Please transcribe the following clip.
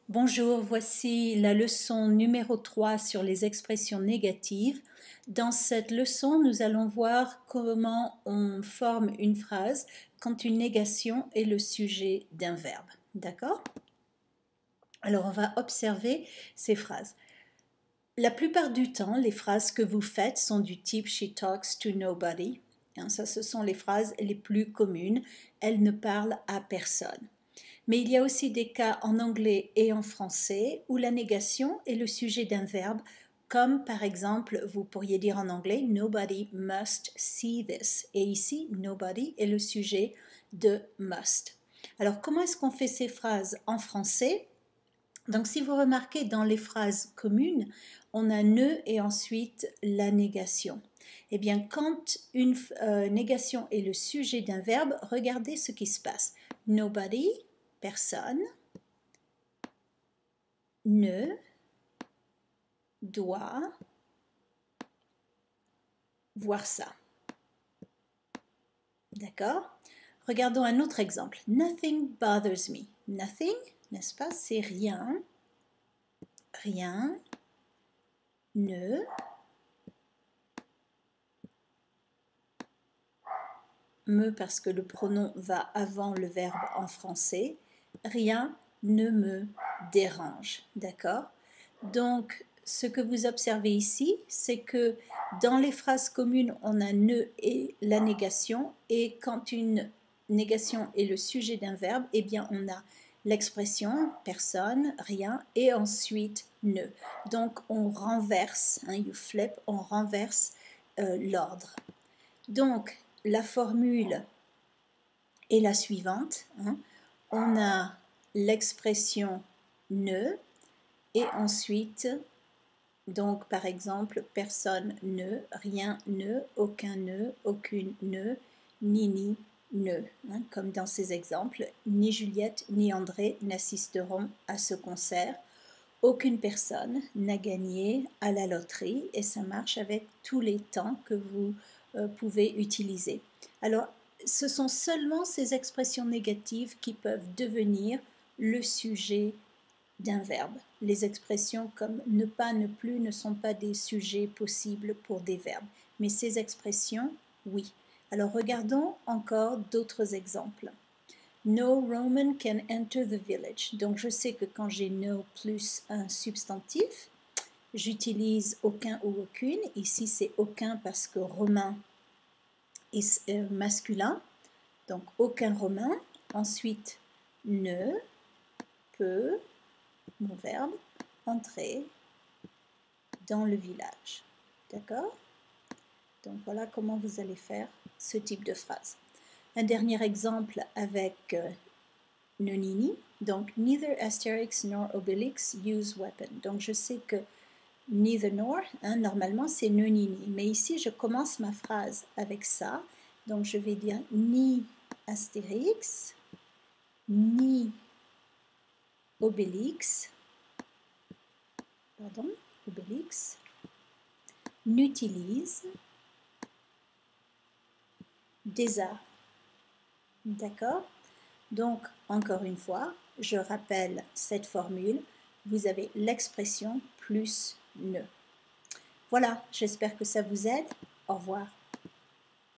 Bonjour, voici la leçon numéro 3 sur les expressions négatives. Dans cette leçon, nous allons voir comment on forme une phrase quand une négation est le sujet d'un verbe. D'accord? Alors, on va observer ces phrases. La plupart du temps, les phrases que vous faites sont du type « She talks to nobody ». Ça, ce sont les phrases les plus communes. Elle ne parle à personne. Mais il y a aussi des cas en anglais et en français où la négation est le sujet d'un verbe, comme par exemple, vous pourriez dire en anglais « Nobody must see this ». Et ici, « nobody » est le sujet de « must ». Alors, comment est-ce qu'on fait ces phrases en français? Donc, si vous remarquez, dans les phrases communes, on a « ne » et ensuite la négation. Eh bien, quand une négation est le sujet d'un verbe, regardez ce qui se passe. Nobody, personne, ne doit voir ça. D'accord? Regardons un autre exemple. Nothing bothers me. Nothing, n'est-ce pas? C'est rien. Rien ne me, parce que le pronom va avant le verbe en français. Rien ne me dérange. D'accord? Donc, ce que vous observez ici, c'est que dans les phrases communes, on a ne et la négation, et quand une négation est le sujet d'un verbe, eh bien on a l'expression personne, rien, et ensuite ne. Donc on renverse, you flip, on renverse l'ordre. Donc la formule est la suivante. On a l'expression ne, et ensuite, donc par exemple, personne ne, rien ne, aucun ne, aucune ne, ni ne. Comme dans ces exemples, ni Juliette ni André n'assisteront à ce concert. Aucune personne n'a gagné à la loterie, et ça marche avec tous les temps que vous pouvez utiliser. Alors, ce sont seulement ces expressions négatives qui peuvent devenir le sujet d'un verbe. Les expressions comme ne pas, ne plus ne sont pas des sujets possibles pour des verbes. Mais ces expressions, oui. Alors regardons encore d'autres exemples. No Roman can enter the village. Donc je sais que quand j'ai no plus un substantif, j'utilise aucun ou aucune. Ici c'est aucun parce que romain est masculin. Donc aucun romain. Ensuite ne peut, mon verbe, entrer dans le village. D'accord? Donc voilà comment vous allez faire ce type de phrase. Un dernier exemple avec nonini. Donc neither Asterix nor Obelix use weapon. Donc je sais que neither nor, normalement c'est nonini. Mais ici je commence ma phrase avec ça. Donc je vais dire ni Astérix, ni Obélix, Obélix n'utilise des armes. D'accord? Donc, encore une fois, je rappelle cette formule. Vous avez l'expression plus ne. Voilà, j'espère que ça vous aide. Au revoir.